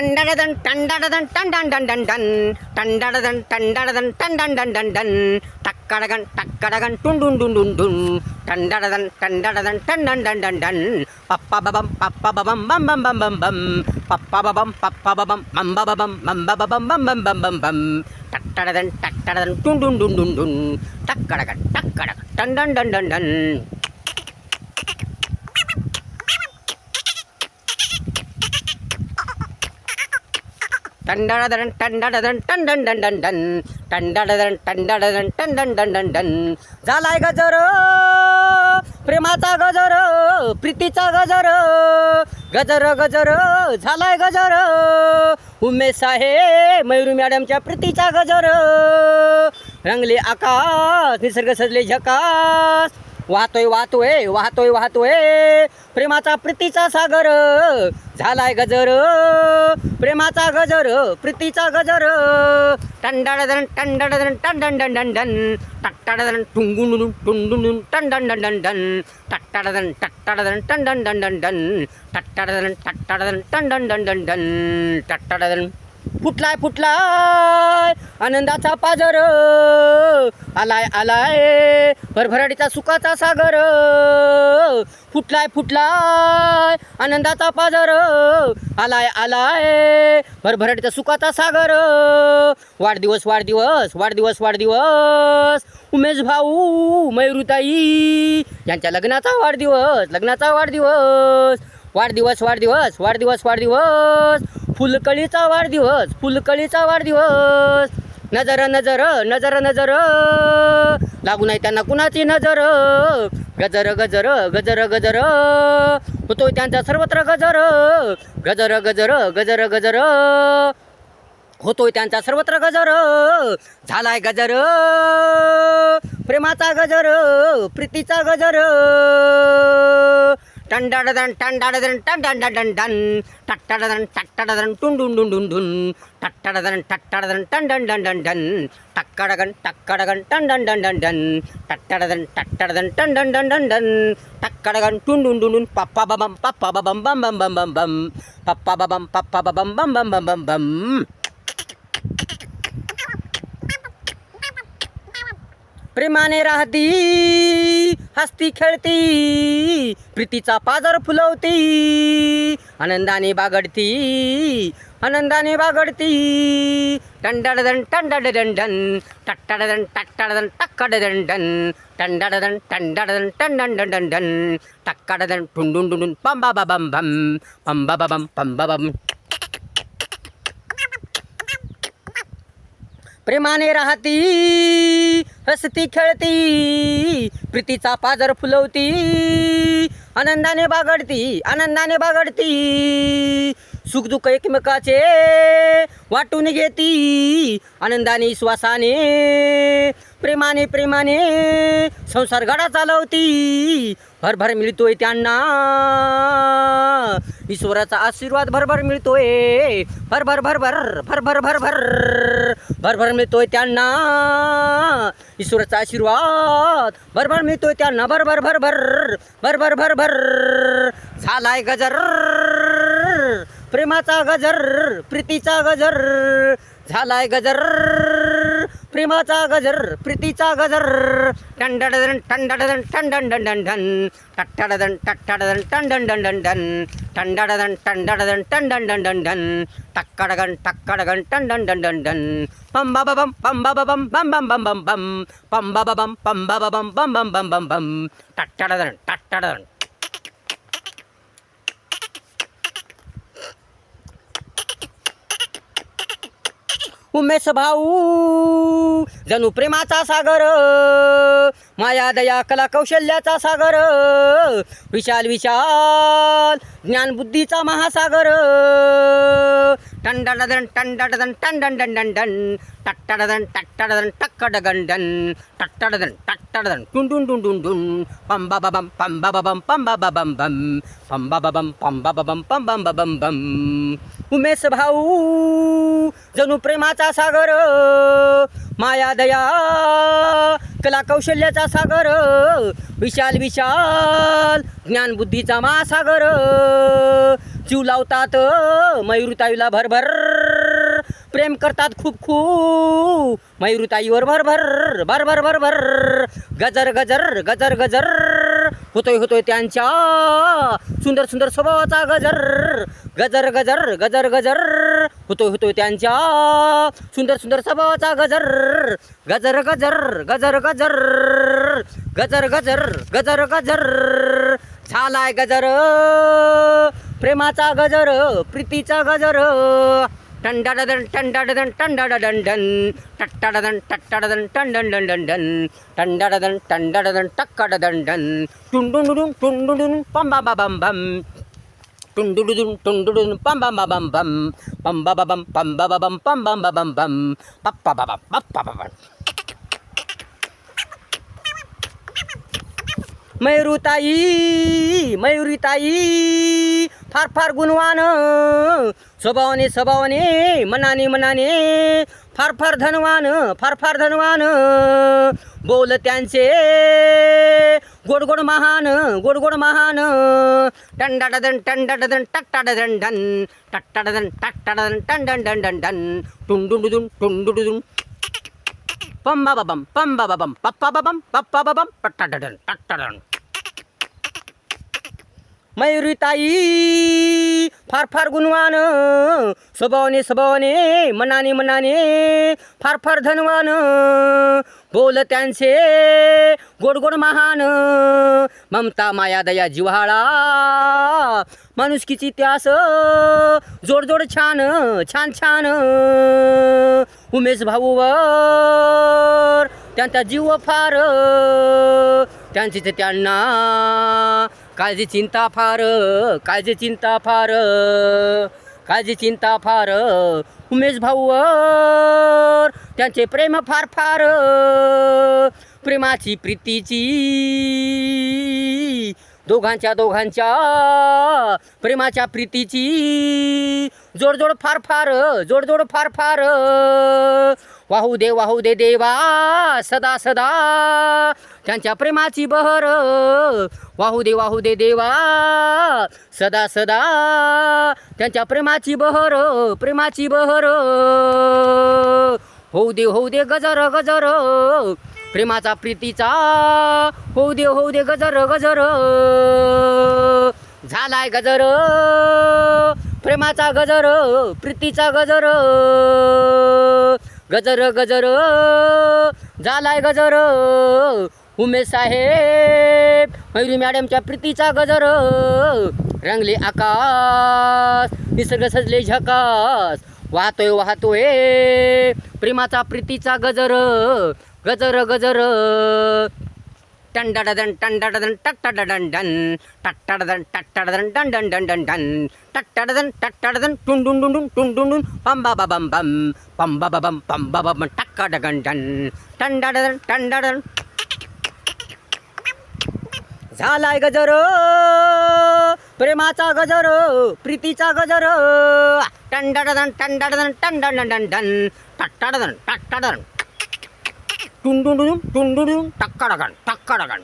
टंडडदन टंडडदन टंडन डन डन डन टंडडदन टंडडदन टंडन डन डन डन टक्कडगन टक्कडगन टुन डुन डुन डुन डुन टंडडदन टंडडदन टंडन डन डन डन पप्पा बबम बम बम बम बम बम पप्पा बबम मम बबम बम बम बम बम टक्कडदन टक्कडदन टुन डुन डुन डुन डुन टक्कडगन टक्कडगन टंडन डन डन डन टंडडदन टंडडदन टंडन डन डन डन टंडडदन टंडडदन टंडन डन डन डन झालाय गजर प्रेमाचा गजर प्रीतीचा गजर गजर गजर झालाय गजर उमेश आहे मयूरी मॅडमच्या प्रीतीचा गजर रंगले आकाश निसर्ग सजले झकास वाहतोय वाहतोय वाहतोय वाहतोय प्रेमाचा प्रीतीचा सागर झालाय गजर प्रेमाचा गजर प्रीतीचा गजर टंडडदन टंडडदन टंडन डन डन डन टक्कडदन टुंगुन टुंडुन टंडन डन डन डन टक्कडदन टक्कडदन टंडन डन डन डन टक्कडदन टक्कडदन टंडन डन डन डन टक्कडदन फुटलाय फुटलाय आनंदाचा पाजर आलाय आलाय भरभराटीचा सुखाचा सागर फुटलाय फुटलाय आनंदाचा पाजर आलाय आलाय भरभराटीचा सुखाचा सागर वाढदिवस वाढदिवस वाढदिवस वाढदिवस उमेश भाऊ मयूरीताई यांच्या लग्नाचा वाढदिवस लग्नाचा वाढदिवस वाढदिवस वाढदिवस वाढदिवस वाढदिवस फुलकळीचा वाढदिवस फुलकळीचा वाढदिवस नजर नजर नजर नजर लागू नाही त्यांना कुणाची नजर गजर गजर गजर गजर होतोय त्यांचा सर्वत्र गजर गजर गजर गजर गजर होतोय त्यांचा सर्वत्र गजर झालाय गजर प्रेमाचा गजर प्रीतीचा गजर टंडडदन टंडडदन टंडन डन डन टक्कडदन टक्कडदन टुन डुन डुन डुन डुन टक्कडदन टक्कडदन टंडन डन डन डन टक्कडगन टक्कडगन टंडन डन डन डन टक्कडदन टक्कडदन टंडन डन डन डन टक्कडगन टुन डुन डुन डुन पप्पा बबम बम बम बम बम बम पप्पा बबम बम बम बम बम बम प्रेमाने राहती हसती खेळती प्रीतीचा पाजर फुलवती आनंदाने बागडती आनंदाने बागडती टंडडदन टंडडदन डन टक्कडदन टक्कडदन टक्कडदन डन टंडडदन टंडडदन टंडन डन डन डन टक्कडदन टुंडुन डुंडुन पंबा बम बम पंबा बम पंबा बम प्रेमाने राहती हसती खेळती प्रीतीचा पाजर फुलवती आनंदाने बागडती सुखदुःख एकमेकाचे वाटून घेती आनंदाने श्वासाने प्रेमाने प्रेमाने संसार घडा चालवती भरभर मिळतोय त्यांना ईश्वराचा आशीर्वाद भरभर मिळतोय भरभर भरभर भरभर भरभर भरभर मिळतोय त्यांना ईश्वराचा आशीर्वाद भरभर मिळतोय त्यांना भरभर भरभर भरभर भरभर झालाय गजर प्रेमाचा गजर प्रीतीचा गजर झालाय गजर प्रेमाचा गजर प्रीतीचा गजर टंडडदन टंडडदन टंडन डन डन डन टक्कडदन टक्कडदन टंडन डन डन डन टंडडदन टंडडदन टंडन डन डन डन टक्कडगन टक्कडगन टंडन डन डन डन पंबा बम बम बम बम बम पंबा बम बम बम बम टक्कडदन टक्कडदन उमेश भाऊ जणू प्रेमाचा सागर माया दया कला कौशल्याचा सागर विशाल विशाल ज्ञान बुद्धीचा महासागर टंडडदन टंडडदन टंडन डन डन डन टक्कडदन टक्कडदन टक्कडगन डन टक्कडदन टक्कडदन टुन टुन टुन टुन टुन पंबा बम पंबा बम पंबा बम बम पंबा बम पंबा बम पंबा बम बम उमेश भाऊ जणू प्रेमाचा सागर माया दया कला कौशल्याचा सागर विशाल विशाल ज्ञान बुद्धीचा महासागर जीव लावतात मयुरीताईला भरभर, प्रेम करतात खूप खूप मयुरीताईवर भरभर भरभर भरभर. गजर गजर गजर गजर होतोय त्यांच्या सुंदर सुंदर स्वभावाचा गजर. गजर गजर गजर गजर होतोय त्यांच्या सुंदर सुंदर स्वभावाचा गजर. गजर गजर गजर गजर गजर गजर गजर गजर झालाय गजर, प्रेमाचा गजर, प्रीतीचा गजर. टंडाडन टंडाडन टंडाडन डन टट्टाडन टट्टाडन टंडन डन डन डन टंडाडन टंडाडन टक्काडन डन टुंडुंडुडुन टुंडुडुन पम्बा बाबम बम टुंडुडुन टुंडुडुन पम्बा बाबम बम पम्बा बाबम पम्बा बाबम पम्बा बाबम बम पप्पा बाबा पप्पा बाबा. मयुरीताई मयुरीताई फार फार गुणवान, स्वभावाने स्वभावाने मनाने मनाने फार फार धनवान, फार फार धनवान. बोल त्यांचे गोड गोड महान, गोड गोड महान. टंडाडन टंडाडन टट्टाडन डन टट्टाडन टट्टाडन टंडन डन डन डन टुंडुडुन टुंडुडुन पम्बा बाबम पम्बा बाबम पप्पा बाबम पप्पा बाबम टट्टाडन टट्टाडन. मयुरीताई फार फार गुणवान, स्वभावाने स्वभावाने मनाने मनाने फार फार धनवान. बोल त्यांचे गोड गोड महान, ममता माया दया जिव्हाळा माणुसकीची त्यास जोड जोड छान छान छान. उमेश भाऊवर त्यांचा जीव फार, त्यांचीच त्यांना काळजी चिंता फार, काळजी चिंता फार, काळजी चिंता फार. उमेश भाऊवर त्यांचे प्रेम फार फार, प्रेमाची प्रीतीची दोघांच्या प्रेमाच्या प्रीतीची जोड जोड फार फार, जोड जोड फार फार. वाहू दे देवा सदा सदा त्यांच्या प्रेमाची बहर. वाहू दे देवा सदा सदा त्यांच्या प्रेमाची बहर, प्रेमाची बहर. होऊ दे गजर गजर प्रेमाचा प्रीतीचा. होऊ दे गजर गजर झालाय गजर, प्रेमाचा गजर, प्रीतीचा गजर. गजर गजर झालाय गजर. उमेश साहेब मयुरी मॅडमच्या प्रीतीचा गजर. रंगले आकाश निसर्ग सजले झकास, वाहतोय प्रेमाचा प्रीतीचा गजर. गजर गजर टंडाडन टंडाडन टट्टाडन डन टट्टाडन टट्टाडन डन डन डन डन डन टट्टाडन टट्टाडन टुंडुंडुंडुन टुंडुंडुन पम्बा बाबम बम पम्बा बाबम पम्बा बाबम टक्काडन डन टंडाडन टंडाडन. झालाय गजर, प्रेमाचा गजर, प्रीतीचा गजर. टंडाडन टंडाडन टंडाडन डन डन टट्टाडन टट्टाडन टुंडुंडुन टुंडुंडुन टक्काडन टक्काडन.